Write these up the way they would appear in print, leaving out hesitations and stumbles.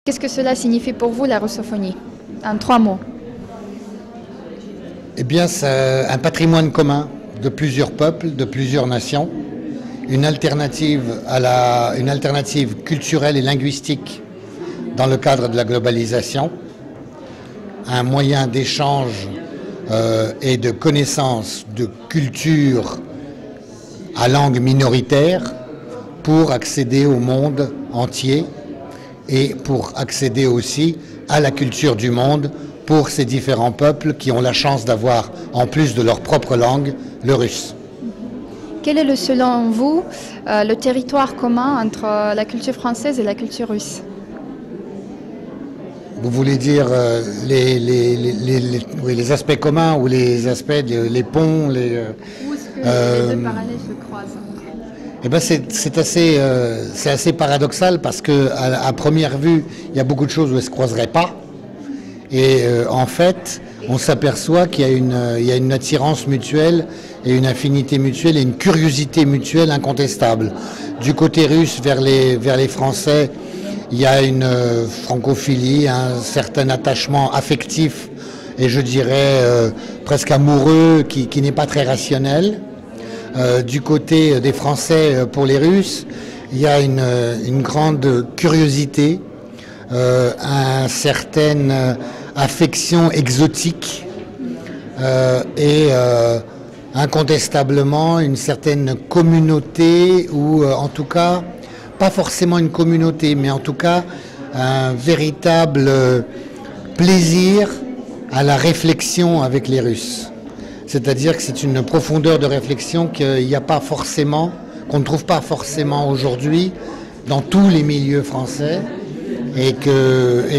Qu'est-ce que cela signifie pour vous, la russophonie? En 3 mots. Eh bien, c'est un patrimoine commun de plusieurs peuples, de plusieurs nations, une alternative culturelle et linguistique dans le cadre de la globalisation, un moyen d'échange et de connaissance de culture à langue minoritaire pour accéder au monde entier et pour accéder aussi à la culture du monde pour ces différents peuples qui ont la chance d'avoir, en plus de leur propre langue, le russe. Quel est, selon vous, le territoire commun entre la culture française et la culture russe? Vous voulez dire les aspects communs ou les aspects, les ponts, Où est-ce que les deux parallèles se croisent? Eh ben c'est assez paradoxal parce que à première vue, il y a beaucoup de choses où elles ne se croiseraient pas. Et en fait, on s'aperçoit qu'il y a une attirance mutuelle et une affinité mutuelle et une curiosité mutuelle incontestable. Du côté russe vers les Français, il y a une francophilie, un certain attachement affectif et je dirais presque amoureux qui n'est pas très rationnel. Du côté des Français pour les Russes, il y a une grande curiosité, une certaine affection exotique et incontestablement une certaine communauté ou en tout cas, pas forcément une communauté, mais en tout cas un véritable plaisir à la réflexion avec les Russes. C'est-à-dire que c'est une profondeur de réflexion qu'il n'y a pas forcément, qu'on ne trouve pas forcément aujourd'hui dans tous les milieux français et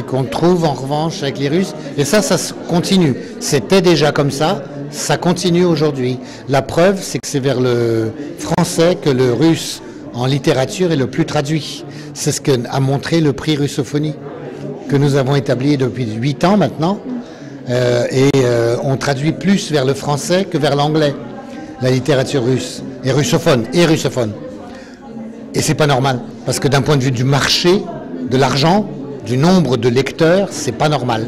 qu'on trouve en revanche avec les Russes. Et ça continue. C'était déjà comme ça continue aujourd'hui. La preuve, c'est que c'est vers le français que le russe en littérature est le plus traduit. C'est ce qu'a montré le prix Russophonie, que nous avons établi depuis 8 ans maintenant. On traduit plus vers le français que vers l'anglais, la littérature russe, et russophone. Et c'est pas normal, parce que d'un point de vue du marché, de l'argent, du nombre de lecteurs, c'est pas normal.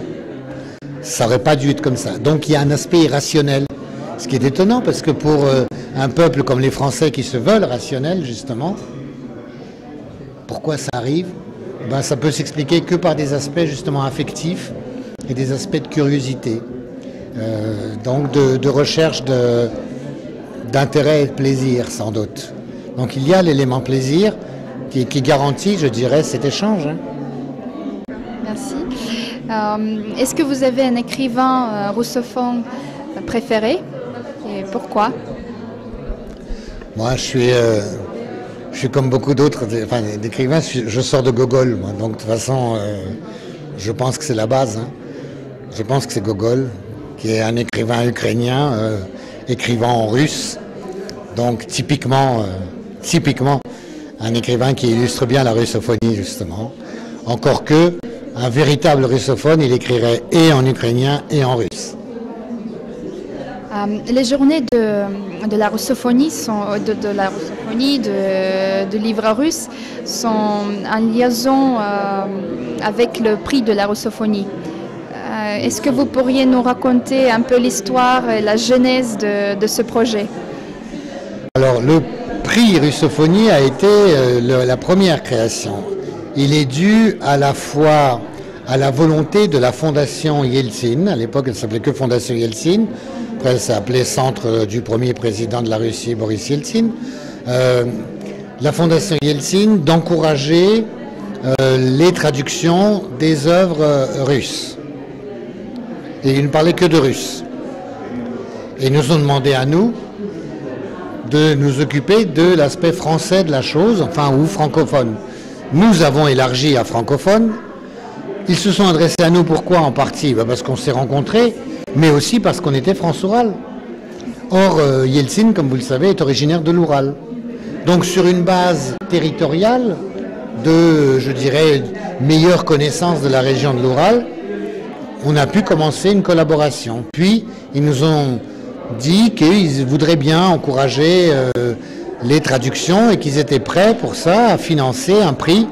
Ça aurait pas dû être comme ça. Donc il y a un aspect irrationnel, ce qui est étonnant, parce que pour un peuple comme les Français qui se veulent rationnels, justement, pourquoi ça arrive? Ben, ça peut s'expliquer que par des aspects justement affectifs, et des aspects de curiosité, donc de recherche d'intérêt et de plaisir sans doute. Donc il y a l'élément plaisir qui garantit, je dirais, cet échange. Merci. Est-ce que vous avez un écrivain russophone préféré et pourquoi? Moi je suis comme beaucoup d'autres d'écrivains, je sors de Gogol, moi, donc de toute façon je pense que c'est la base. Je pense que c'est Gogol, qui est un écrivain ukrainien, écrivant en russe, donc typiquement un écrivain qui illustre bien la russophonie, justement. Encore que, un véritable russophone, il écrirait et en ukrainien et en russe. Les journées de la russophonie, de livres russes, sont en liaison avec le prix de la russophonie. Est-ce que vous pourriez nous raconter un peu l'histoire et la genèse de ce projet? Alors, le prix Russophonie a été la première création. Il est dû à la fois à la volonté de la Fondation Yeltsin. À l'époque, elle ne s'appelait que Fondation Yeltsin. Après, elle s'est appelée Centre du premier président de la Russie, Boris Yeltsin. La Fondation Yeltsin d'encourager les traductions des œuvres russes. Et ils ne parlaient que de russe. Et ils nous ont demandé à nous de nous occuper de l'aspect français de la chose, ou francophone. Nous avons élargi à francophone. Ils se sont adressés à nous, pourquoi en partie? Parce qu'on s'est rencontrés, mais aussi parce qu'on était France-Oural. Or, Yeltsin, comme vous le savez, est originaire de l'Oural. Donc sur une base territoriale de, je dirais, meilleure connaissance de la région de l'Oural, on a pu commencer une collaboration. Puis, ils nous ont dit qu'ils voudraient bien encourager les traductions et qu'ils étaient prêts pour ça à financer un prix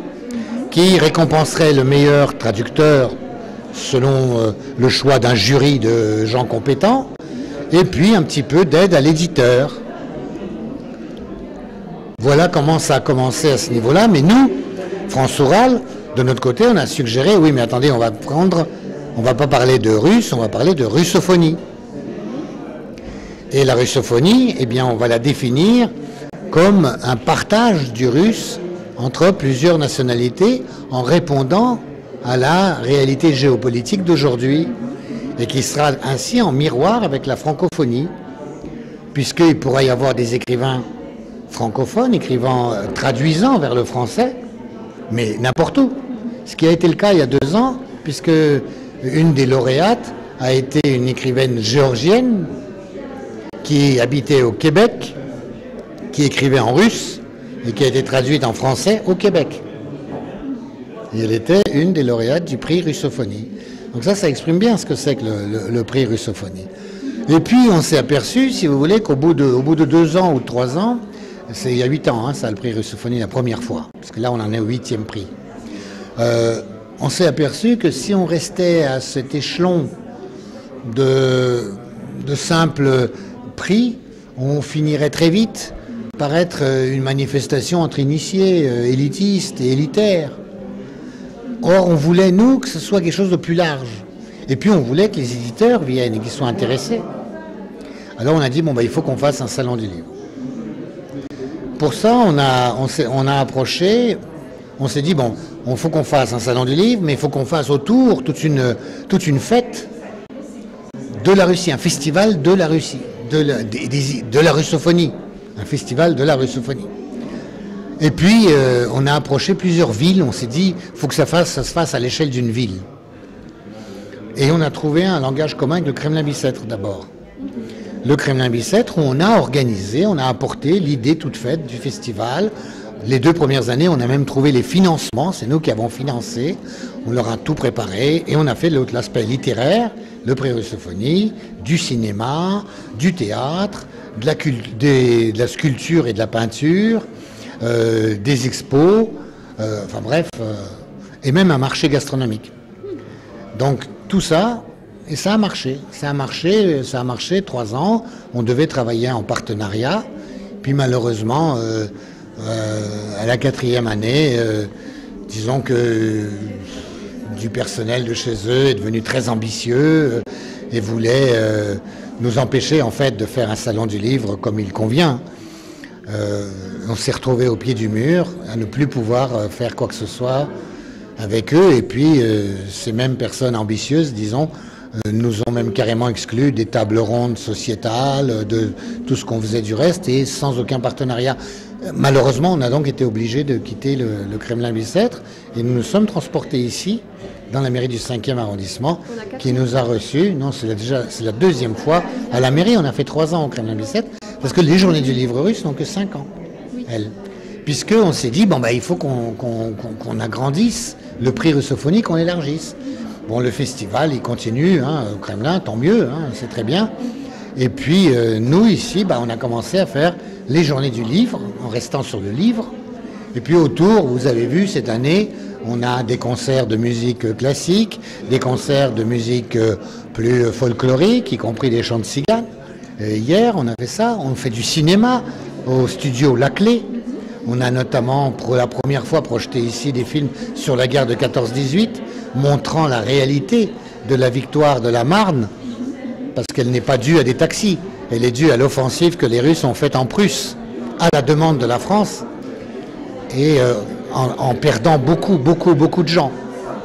qui récompenserait le meilleur traducteur selon le choix d'un jury de gens compétents, et puis un petit peu d'aide à l'éditeur. Voilà comment ça a commencé à ce niveau-là, mais nous, France Oral, de notre côté, on a suggéré, oui mais attendez, on va pas parler de russe, on va parler de russophonie. Et la russophonie, eh bien on va la définir comme un partage du russe entre plusieurs nationalités en répondant à la réalité géopolitique d'aujourd'hui et qui sera ainsi en miroir avec la francophonie, puisqu'il pourra y avoir des écrivains francophones, traduisant vers le français, mais n'importe où. Ce qui a été le cas il y a 2 ans, puisque une des lauréates a été une écrivaine géorgienne qui habitait au Québec, qui écrivait en russe et qui a été traduite en français au Québec. Et elle était une des lauréates du prix Russophonie. Donc ça exprime bien ce que c'est que le prix Russophonie. Et puis on s'est aperçu, si vous voulez, qu'au bout de 2 ans ou 3 ans, c'est il y a 8 ans, ça, le prix Russophonie la première fois, parce que là on en est au 8e prix. On s'est aperçu que si on restait à cet échelon de simples prix, on finirait très vite par être une manifestation entre initiés, élitistes et élitaires. Or, on voulait, nous, que ce soit quelque chose de plus large. Et puis, on voulait que les éditeurs viennent et qu'ils soient intéressés. Alors, on a dit, bon, il faut qu'on fasse un salon du livre. Pour ça, on a approché, on s'est dit, bon, il faut qu'on fasse un salon du livre, mais il faut qu'on fasse autour toute une fête de la Russie, un festival de la Russie, de la russophonie, un festival de la russophonie. Et puis, on a approché plusieurs villes, on s'est dit, il faut que ça se fasse à l'échelle d'une ville. Et on a trouvé un langage commun avec le Kremlin-Bicêtre d'abord. Le Kremlin-Bicêtre, où on a organisé, on a apporté l'idée toute faite du festival. Les 2 premières années, on a même trouvé les financements, c'est nous qui avons financé, on leur a tout préparé et on a fait l'aspect littéraire, le prix Russophonie, du cinéma, du théâtre, de la sculpture et de la peinture, des expos, enfin bref, et même un marché gastronomique. Donc tout ça, et ça a marché. Ça a marché 3 ans. On devait travailler en partenariat. Puis malheureusement, à la 4e année, disons que du personnel de chez eux est devenu très ambitieux et voulait nous empêcher en fait de faire un salon du livre comme il convient. On s'est retrouvé au pied du mur à ne plus pouvoir faire quoi que ce soit avec eux. Et puis ces mêmes personnes ambitieuses, disons, nous ont même carrément exclus des tables rondes sociétales, de tout ce qu'on faisait du reste et sans aucun partenariat. Malheureusement, on a donc été obligé de quitter le Kremlin-Bicêtre et nous nous sommes transportés ici, dans la mairie du 5e arrondissement, qui nous a reçus. Non, c'est la 2e fois. À la mairie, on a fait 3 ans au Kremlin-Bicêtre, parce que les journées du livre russe n'ont que 5 ans, elles. Puisqu'on s'est dit, il faut qu'on agrandisse le prix russophonie, qu'on élargisse. Bon, le festival, il continue, au Kremlin, tant mieux, c'est très bien. Et puis, nous, ici, on a commencé à faire les journées du livre, en restant sur le livre. Et puis autour, vous avez vu, cette année, on a des concerts de musique classique, des concerts de musique plus folklorique, y compris des chants de cigane. Hier, on a fait ça. On fait du cinéma au studio La Clé. On a notamment, pour la première fois, projeté ici des films sur la guerre de 14-18, montrant la réalité de la victoire de la Marne, parce qu'elle n'est pas due à des taxis. Elle est due à l'offensive que les Russes ont faite en Prusse, à la demande de la France, et en perdant beaucoup de gens,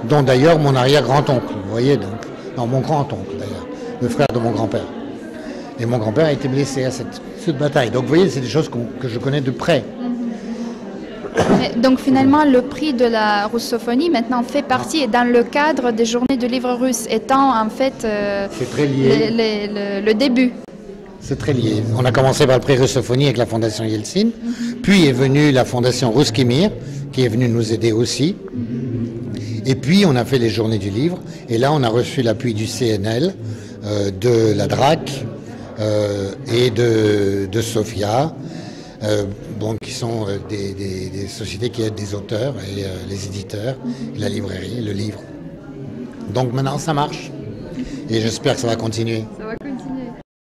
dont d'ailleurs mon arrière-grand-oncle, vous voyez, donc, non, mon grand-oncle d'ailleurs, le frère de mon grand-père. Et mon grand-père a été blessé à cette bataille. Donc vous voyez, c'est des choses que je connais de près. Donc finalement, le prix de la russophonie maintenant fait partie et dans le cadre des journées du livre russe, étant en fait c'est très lié. Le début. C'est très lié. On a commencé par le prix russophonie avec la fondation Yeltsin, puis est venue la fondation Ruski Mir, qui est venue nous aider aussi. Et puis on a fait les journées du livre, et là on a reçu l'appui du CNL, de la DRAC et de Sofia, qui sont des sociétés qui aident des auteurs et les éditeurs, la librairie, le livre. Donc maintenant ça marche et j'espère que ça va continuer. Ça va